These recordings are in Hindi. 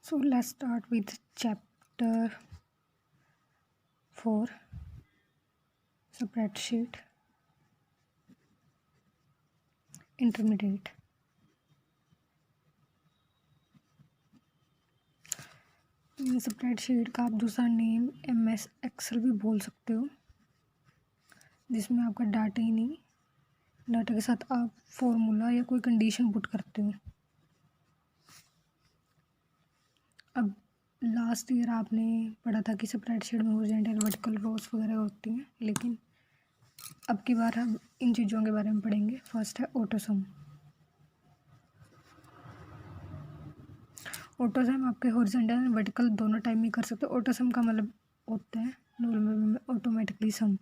So let's start with chapter 4, spreadsheet, intermediate. Spreadsheet का आप दूसरा नेम MS एक्सेल भी बोल सकते हो, जिसमें आपका डाटा ही नहीं, डाटा के साथ आप फॉर्मूला या कोई कंडीशन पुट करते हो। अब लास्ट ईयर आपने पढ़ा था कि स्प्रेडशीट में हॉरिजॉन्टल वर्टिकल रोज वगैरह होती हैं, लेकिन अब की बार हम इन चीज़ों के बारे में पढ़ेंगे। फर्स्ट है ऑटोसम। ऑटोसम आपके हॉरिजॉन्टल एंड वर्टिकल दोनों टाइम में कर सकते हो। ऑटोसम का मतलब होता है नॉर्मल में ऑटोमेटिकली सम।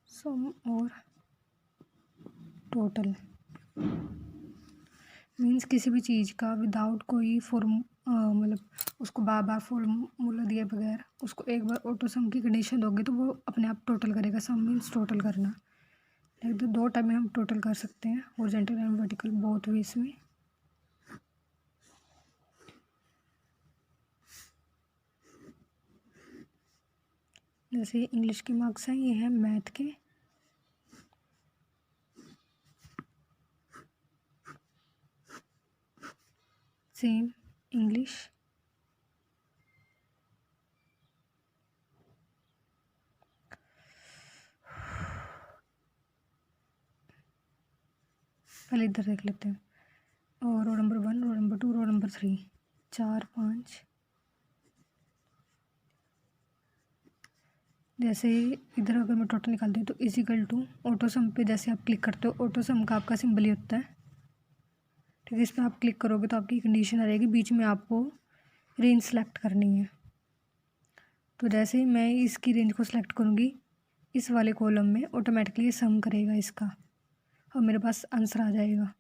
सम और टोटल मीन्स किसी भी चीज़ का विदाउट कोई मतलब उसको बार बार फॉर्मूला दिए बगैर उसको एक बार ऑटोसम की कंडीशन दोगे तो वो अपने आप टोटल करेगा। सम मीन्स टोटल करना, लाइक तो दो टाइम में हम टोटल कर सकते हैं, horizontal and vertical both ways में। जैसे इंग्लिश के मार्क्स हैं, ये हैं मैथ के। सेम इंग्लिश, पहले इधर देख लेते हैं। और roll number 1, roll number 2, roll number 3, 4 5। जैसे इधर अगर मैं टोटल निकालती हूँ तो इजिकल टू ऑटोसम पे जैसे आप क्लिक करते हो, ऑटोसम का आपका सिंबल ही होता है, ठीक है। इस पर आप क्लिक करोगे तो आपकी कंडीशन आ जाएगी, बीच में आपको रेंज सेलेक्ट करनी है। तो जैसे ही मैं इसकी रेंज को सिलेक्ट करूँगी, इस वाले कॉलम में ऑटोमेटिकली सम करेगा इसका और मेरे पास आंसर आ जाएगा।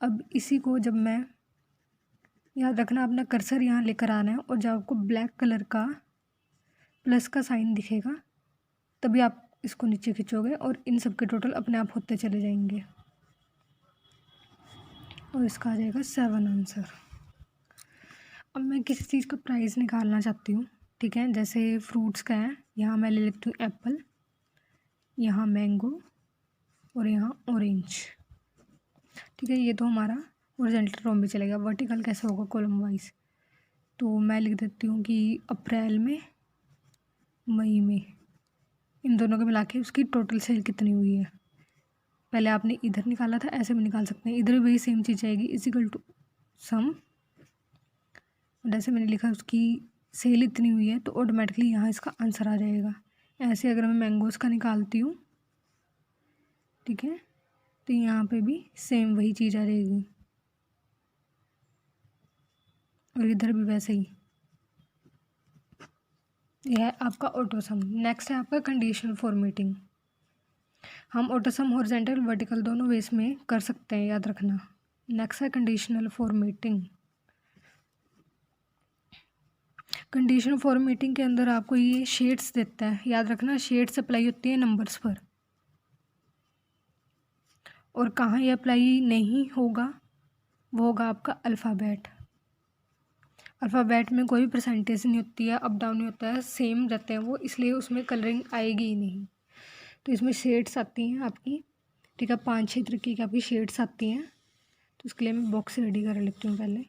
अब इसी को जब मैं, याद रखना अपना कर्सर यहाँ लेकर आना है और जब आपको ब्लैक कलर का प्लस का साइन दिखेगा तभी आप इसको नीचे खींचोगे और इन सब के टोटल अपने आप होते चले जाएंगे और इसका आ जाएगा 7 आंसर। अब मैं किसी चीज़ का प्राइस निकालना चाहती हूँ, ठीक है। जैसे फ्रूट्स का है, यहाँ मैं ले लेती हूँ एप्पल, यहाँ मैंगो और यहाँ ऑरेंज, ठीक है। ये तो हमारा हॉरिजॉन्टल रो में चलेगा। वर्टिकल कैसे होगा कॉलम वाइज, तो मैं लिख देती हूँ कि अप्रैल में, मई में, इन दोनों को मिला के उसकी टोटल सेल कितनी हुई है। पहले आपने इधर निकाला था, ऐसे भी निकाल सकते हैं, इधर भी सेम चीज़ आएगी, इजिकल टू सम। जैसे मैंने लिखा उसकी सेल इतनी हुई है तो ऑटोमेटिकली यहाँ इसका आंसर आ जाएगा। ऐसे अगर मैं मैंगोज़ का निकालती हूँ, ठीक है, तो यहाँ पे भी सेम वही चीज़ आ जाएगी और इधर भी वैसे ही। यह है आपका ऑटोसम। नेक्स्ट है आपका कंडीशनल फॉर्मेटिंग। हम ऑटोसम हॉरिजॉन्टल वर्टिकल दोनों वेज में कर सकते हैं, याद रखना। नेक्स्ट है कंडीशनल फॉर्मेटिंग। कंडीशनल फॉर्मेटिंग के अंदर आपको ये शेड्स देता है, याद रखना। शेड्स अप्लाई होती है नंबर्स पर, और कहाँ ये अप्लाई नहीं होगा वो होगा आपका अल्फ़ाबेट। अल्फ़ाबेट में कोई परसेंटेज नहीं होती है, अप डाउन नहीं होता है, सेम रहते हैं वो, इसलिए उसमें कलरिंग आएगी ही नहीं। तो इसमें शेड्स आती हैं आपकी, ठीक है, 5-6 तरीके की आपकी शेड्स आती हैं। तो उसके लिए मैं बॉक्स रेडी कर लेती हूँ पहले।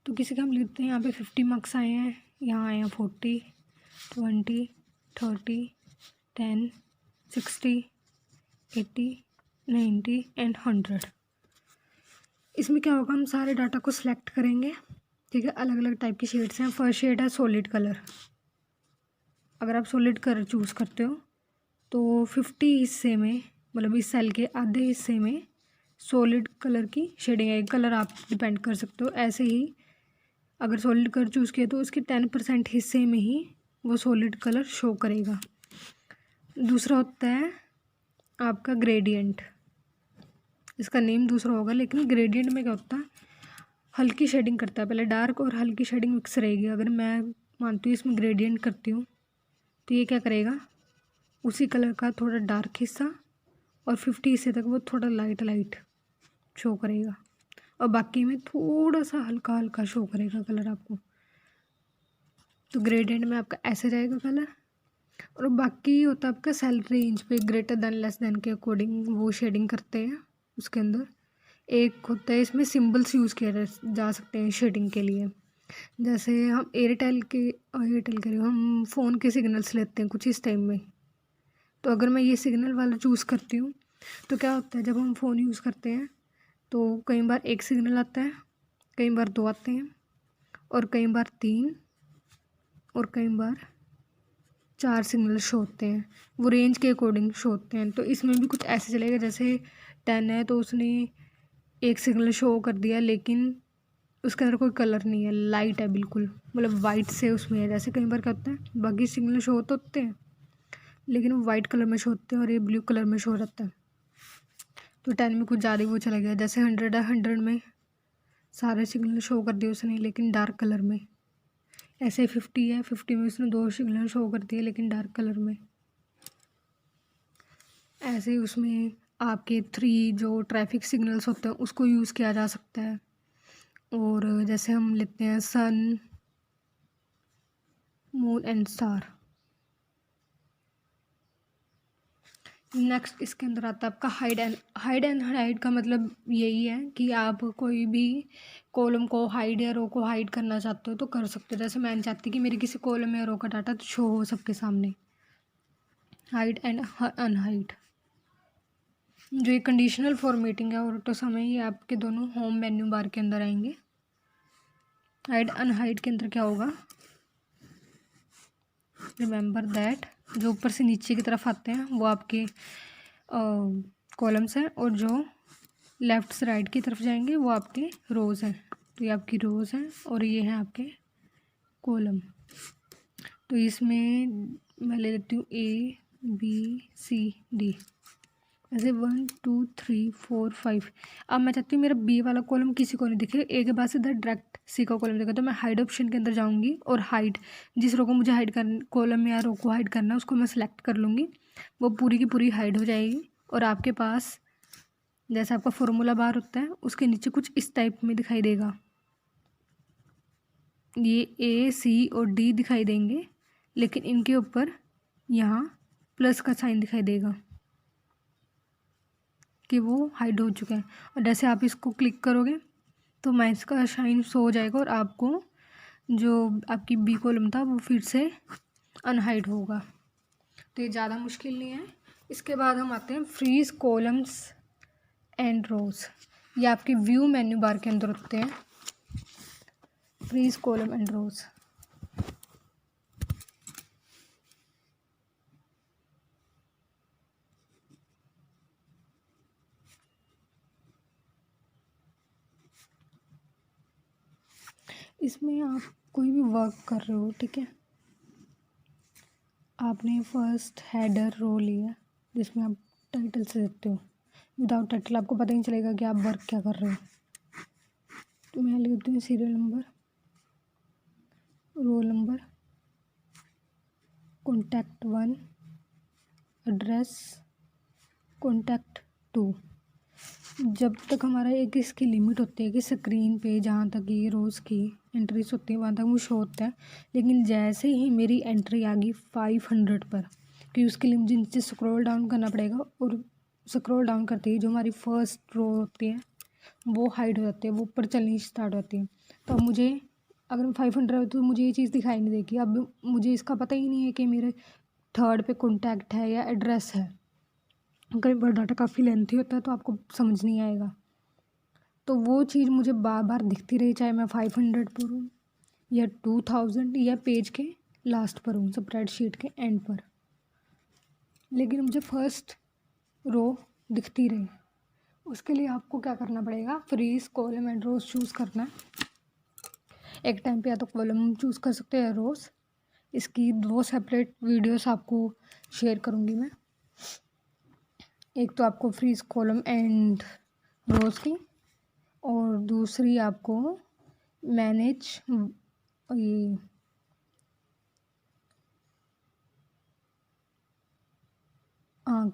तो किसी का हम लिखते हैं, यहाँ पे 50 मार्क्स आए हैं, यहाँ आए हैं 40, 20, 30, 10, 60, 80, 90 एंड 100। इसमें क्या होगा, हम सारे डाटा को सिलेक्ट करेंगे, ठीक है। अलग अलग टाइप की शेड्स हैं। फर्स्ट शेड है सॉलिड कलर। अगर आप सॉलिड कलर चूज़ करते हो तो 50 हिस्से में, मतलब इस सेल के आधे हिस्से में सॉलिड कलर की शेडिंग है। कलर आप डिपेंड कर सकते हो। ऐसे ही अगर सॉलिड कलर चूज़ किया तो उसके 10% हिस्से में ही वो सॉलिड कलर शो करेगा। दूसरा होता है आपका ग्रेडियंट। इसका नेम दूसरा होगा, लेकिन ग्रेडियंट में क्या होता है, हल्की शेडिंग करता है, पहले डार्क और हल्की शेडिंग मिक्स रहेगी। अगर मैं मानती हूँ इसमें ग्रेडियंट करती हूँ तो ये क्या करेगा, उसी कलर का थोड़ा डार्क हिस्सा और 50 हिस्से तक वो थोड़ा लाइट लाइट शो करेगा और बाकी में थोड़ा सा हल्का हल्का शो करेगा कलर आपको। तो ग्रेडियंट में आपका ऐसे रहेगा कलर। और बाकी होता है आपका सेल रेंज पे ग्रेटर देन लेस देन के अकॉर्डिंग वो शेडिंग करते हैं। उसके अंदर एक होता है, इसमें सिंबल्स यूज़ किए जा सकते हैं शेडिंग के लिए। जैसे हम एयरटेल के हम फ़ोन के सिग्नल्स लेते हैं कुछ इस टाइम में। तो अगर मैं ये सिग्नल वाला चूज़ करती हूँ तो क्या होता है, जब हम फ़ोन यूज़ करते हैं तो कई बार एक सिग्नल आता है, कई बार 2 आते हैं और कई बार 3 और कई बार 4 सिग्नल शो होते हैं। वो रेंज के अकॉर्डिंग शो होते हैं। तो इसमें भी कुछ ऐसे चलेगा, जैसे 10 है तो उसने एक सिग्नल शो कर दिया लेकिन उसके अंदर कोई कलर नहीं है, लाइट है बिल्कुल, मतलब वाइट से उसमें है। जैसे कई बार क्या होता है, बाकी सिग्नल शो तो होते हैं लेकिन वो वाइट कलर में शो होते हैं और ये ब्लू कलर में शो रहता है। तो 10 में कुछ ज़्यादा ही वो चला गया। जैसे 100 है, 100 में सारे सिग्नल शो कर दिए उसने लेकिन डार्क कलर में। ऐसे 50 है, 50 में उसने 2 सिग्नल शो कर दिए लेकिन डार्क कलर में। ऐसे ही उसमें आपके 3 जो ट्रैफिक सिग्नल्स होते हैं उसको यूज़ किया जा सकता है। और जैसे हम लेते हैं सन, मून एंड स्टार। नेक्स्ट इसके अंदर आता है आपका हाइड एंड हाइड का मतलब यही है कि आप कोई भी कॉलम को हाइड या रो को हाइड करना चाहते हो तो कर सकते हो। जैसे मैं चाहती कि मेरे किसी कॉलम या रो का डाटा तो शो हो सबके सामने। हाइड एंड अनहाइड जो ये कंडीशनल फॉर्मेटिंग है और तो समय ये आपके दोनों होम मेन्यू बार के अंदर आएंगे। हाइड अनहाइड के अंदर क्या होगा, रिमेंबर दैट जो ऊपर से नीचे की तरफ आते हैं वो आपके कॉलम्स हैं और जो लेफ़्ट से राइट की तरफ जाएंगे वो आपके रोज़ हैं। तो ये आपकी रोज़ हैं और ये हैं आपके कॉलम। तो इसमें मैं ले लेती हूँ ABCD, ऐसे 1 2 3 4 5। अब मैं चाहती हूँ मेरा B वाला कॉलम किसी को नहीं दिखे, A के बाद सीधा डायरेक्ट C का कॉलम दिखे। तो मैं हाइड ऑप्शन के अंदर जाऊँगी और हाइड, जिस रो को मुझे हाइड कर कॉलम में या रो को हाइड करना है उसको मैं सेलेक्ट कर लूँगी, वो पूरी की पूरी हाइड हो जाएगी। और आपके पास जैसे आपका फॉर्मूला बार होता है उसके नीचे कुछ इस टाइप में दिखाई देगा, ये A C और D दिखाई देंगे लेकिन इनके ऊपर यहाँ प्लस का साइन दिखाई देगा कि वो हाइड हो चुका है। और जैसे आप इसको क्लिक करोगे तो माइनस का साइन शो हो जाएगा और आपको जो आपकी B कॉलम था वो फिर से अनहाइड होगा। तो ये ज़्यादा मुश्किल नहीं है। इसके बाद हम आते हैं फ्रीज कॉलम्स एंड रोज। ये आपके व्यू मेन्यू बार के अंदर होते हैं, फ्रीज कॉलम एंड रोज। इसमें आप कोई भी वर्क कर रहे हो, ठीक है, आपने फर्स्ट हेडर रो लिया जिसमें आप टाइटल से देते हो। विदाउट टाइटल आपको पता ही नहीं चलेगा कि आप वर्क क्या कर रहे हो। तो मैं लिख देती हूँ serial number, roll number, contact 1, address, contact 2। जब तक हमारा एक इसकी लिमिट होती है कि स्क्रीन पे जहाँ तक ये रोज़ की एंट्रीज होती है वहाँ तक वो शो होता है। लेकिन जैसे ही मेरी एंट्री आ गई 500 पर, कि उसके लिए मुझे नीचे स्क्रॉल डाउन करना पड़ेगा और स्क्रॉल डाउन करते ही जो हमारी फर्स्ट रो होती है वो हाइड हो जाती है, वो ऊपर चलनी स्टार्ट होती है। तो अब मुझे अगर 500 है तो मुझे ये चीज़ दिखाई नहीं देगी। अब मुझे इसका पता ही नहीं है कि मेरे थर्ड पे कॉन्टैक्ट है या एड्रेस है। कई बार डाटा काफ़ी लेंथी होता है तो आपको समझ नहीं आएगा। तो वो चीज़ मुझे बार बार दिखती रही, चाहे मैं 500 पर हूँ या 2000 या पेज के लास्ट पर हूँ, स्प्रेडशीट के एंड पर, लेकिन मुझे फर्स्ट रो दिखती रही। उसके लिए आपको क्या करना पड़ेगा, freeze column and rows choose करना है। एक टाइम पे या तो कॉलम चूज़ कर सकते हैं, रोज। इसकी 2 सेपरेट वीडियोस आपको शेयर करूँगी मैं। एक तो आपको फ्रीज कॉलम एंड रोज की और दूसरी आपको मैनेज ये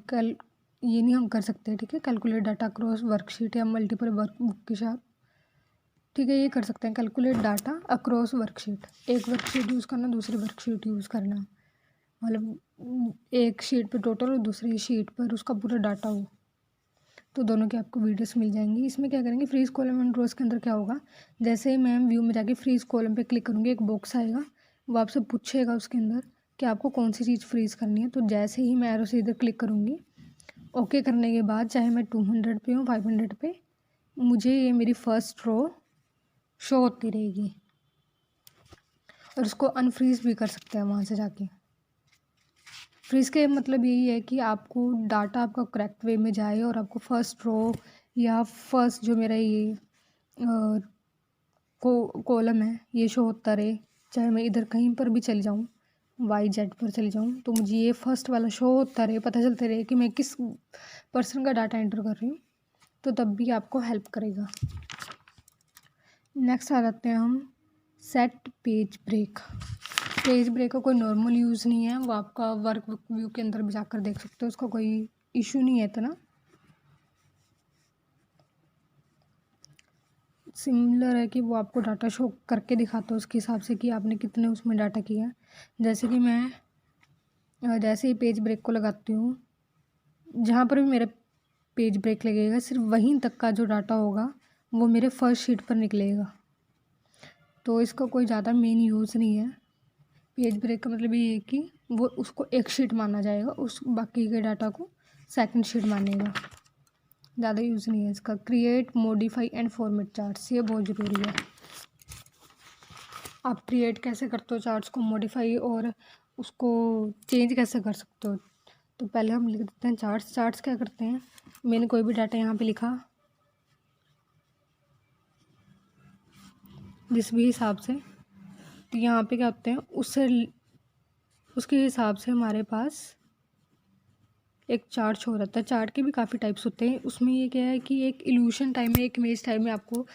कल ये नहीं हम कर सकते, ठीक है। कैलकुलेट डाटा अक्रॉस वर्कशीट या मल्टीपल वर्कबुक के साथ, ठीक है, ये कर सकते हैं। कैलकुलेट डाटा अक्रॉस वर्कशीट, एक वर्कशीट यूज़ करना, दूसरी वर्कशीट यूज़ करना, मतलब एक शीट पे टोटल और दूसरी शीट पर उसका पूरा डाटा हो, तो दोनों की आपको वीडियोस मिल जाएंगी। इसमें क्या करेंगे, फ्रीज कॉलम एंड रोज के अंदर क्या होगा, जैसे ही मैं व्यू में जाके फ्रीज कॉलम पे क्लिक करूँगी, एक बॉक्स आएगा, वो आपसे पूछेगा उसके अंदर कि आपको कौन सी चीज़ फ्रीज करनी है। तो जैसे ही मैं एरो से इधर क्लिक करूँगी, ओके करने के बाद चाहे मैं 200 पे हूँ 500 पे, मुझे ये मेरी फर्स्ट रो शो होती रहेगी। और उसको अनफ्रीज भी कर सकते हैं वहाँ से जाके। फ्रीज के मतलब यही है कि आपको डाटा आपका करेक्ट वे में जाए और आपको फर्स्ट रो या फर्स्ट जो मेरा ये कॉलम है ये शो होता रहे। चाहे मैं इधर कहीं पर भी चली जाऊँ, YZ पर चली जाऊँ, तो मुझे ये फर्स्ट वाला शो होता रहे, पता चलते रहे कि मैं किस पर्सन का डाटा एंटर कर रही हूँ, तो तब भी आपको हेल्प करेगा। नेक्स्ट आ जाते हैं हम set page break. Page break का कोई नॉर्मल यूज़ नहीं है, वो आपका वर्क व्यू के अंदर भी जाकर देख सकते हो, उसका कोई इशू नहीं है इतना। सिमिलर है कि वो आपको डाटा शो करके दिखाता है उसके हिसाब से कि आपने कितने उसमें डाटा किया है। जैसे कि मैं जैसे ही पेज ब्रेक को लगाती हूँ, जहाँ पर भी मेरा पेज ब्रेक लगेगा सिर्फ वहीं तक का जो डाटा होगा वो मेरे फर्स्ट शीट पर निकलेगा। तो इसका कोई ज़्यादा मेन यूज़ नहीं है। पेज ब्रेक का मतलब ये है कि वो उसको एक शीट माना जाएगा, उस बाकी के डाटा को सेकंड शीट मानेगा, ज़्यादा यूज़ नहीं है इसका। Create modify and format charts, ये बहुत ज़रूरी है। आप क्रिएट कैसे करते हो चार्ट्स को, मॉडिफाई और उसको चेंज कैसे कर सकते हो। तो पहले हम लिख देते हैं चार्ट्स। चार्ट्स क्या करते हैं, मैंने कोई भी डाटा यहाँ पे लिखा जिस भी हिसाब से, तो यहाँ पे क्या होते हैं उससे उसके हिसाब से हमारे पास एक चार्ट शो हो जाता है। चार्ट के भी काफ़ी टाइप्स होते हैं। उसमें ये क्या है कि एक इल्यूशन टाइम में, एक इमेज टाइम में आपको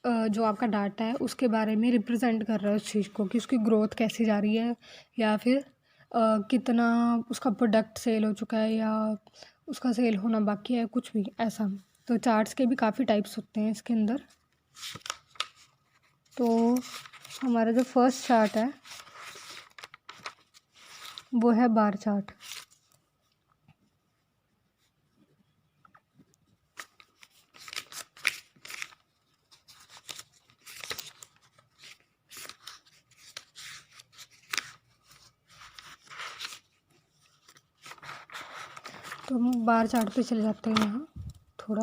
जो आपका डाटा है उसके बारे में रिप्रेजेंट कर रहा है उस चीज़ को, कि उसकी ग्रोथ कैसी जा रही है, या फिर कितना उसका प्रोडक्ट सेल हो चुका है या उसका सेल होना बाकी है, कुछ भी ऐसा। तो चार्ट्स के भी काफ़ी टाइप्स होते हैं इसके अंदर। तो हमारा जो फर्स्ट चार्ट है वो है बार चार्ट। तो हम बार चार्ट पे चले जाते हैं यहाँ थोड़ा।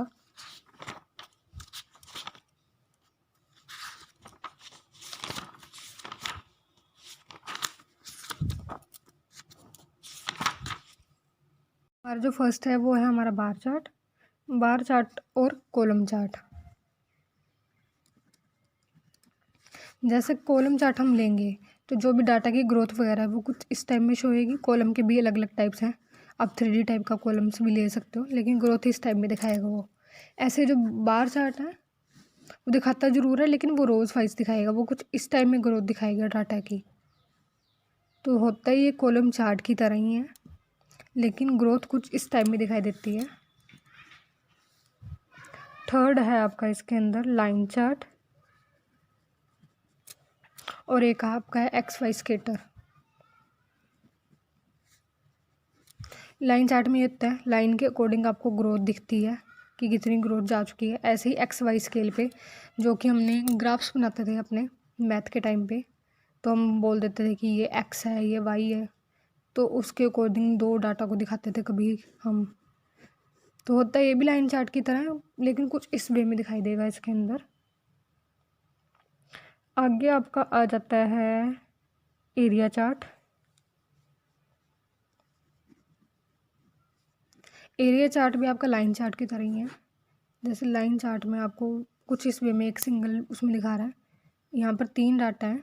हमारा जो फर्स्ट है वो है हमारा बार चार्ट और कॉलम चार्ट। जैसे कॉलम चार्ट हम लेंगे तो जो भी डाटा की ग्रोथ वगैरह है वो कुछ इस टाइप में शो होएगी। कॉलम के भी अलग अलग टाइप्स हैं, आप 3D टाइप का कॉलम्स भी ले सकते हो, लेकिन ग्रोथ इस टाइप में दिखाएगा वो। ऐसे जो बार चार्ट है वो दिखाता ज़रूर है, लेकिन वो रोज़ वाइज दिखाएगा, वो कुछ इस टाइप में ग्रोथ दिखाएगा डाटा की। तो होता ही ये कॉलम चार्ट की तरह ही है, लेकिन ग्रोथ कुछ इस टाइप में दिखाई देती है। थर्ड है आपका इसके अंदर लाइन चार्ट, और एक आपका है XY स्केटर। लाइन चार्ट में ये होता है, लाइन के अकॉर्डिंग आपको ग्रोथ दिखती है कि कितनी ग्रोथ जा चुकी है। ऐसे ही XY स्केल पे, जो कि हमने ग्राफ्स बनाते थे अपने मैथ के टाइम पे, तो हम बोल देते थे कि ये X है ये Y है, तो उसके अकॉर्डिंग दो डाटा को दिखाते थे कभी हम। तो होता है ये भी लाइन चार्ट की तरह है, लेकिन कुछ इस वे में दिखाई देगा इसके अंदर। आगे आपका आ जाता है एरिया चार्ट। एरिया चार्ट भी आपका लाइन चार्ट की तरह ही है। जैसे लाइन चार्ट में आपको कुछ इस वे में एक सिंगल उसमें दिखा रहा है, यहाँ पर 3 डाटा है,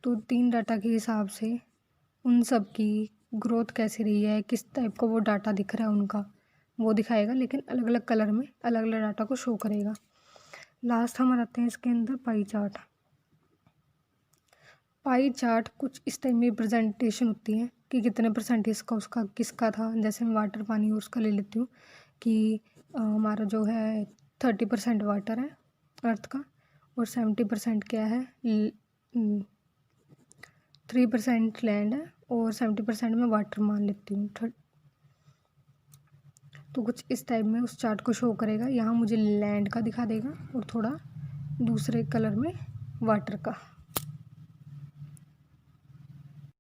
तो 3 डाटा के हिसाब से उन सब की ग्रोथ कैसी रही है, किस टाइप का वो डाटा दिख रहा है उनका, वो दिखाएगा, लेकिन अलग अलग कलर में अलग अलग डाटा को शो करेगा। लास्ट हम आते हैं इसके अंदर पाई चार्ट। पाई चार्ट कुछ इस टाइप में प्रेजेंटेशन होती है कि कितने परसेंटेज का उसका किसका था। जैसे मैं वाटर पानी और उसका ले लेती हूँ कि हमारा जो है 30% वाटर है अर्थ का, और 70% क्या है, 3% लैंड है, और 70% में वाटर मान लेती हूँ। तो कुछ इस टाइप में उस चार्ट को शो करेगा। यहाँ मुझे लैंड का दिखा देगा और थोड़ा दूसरे कलर में वाटर का।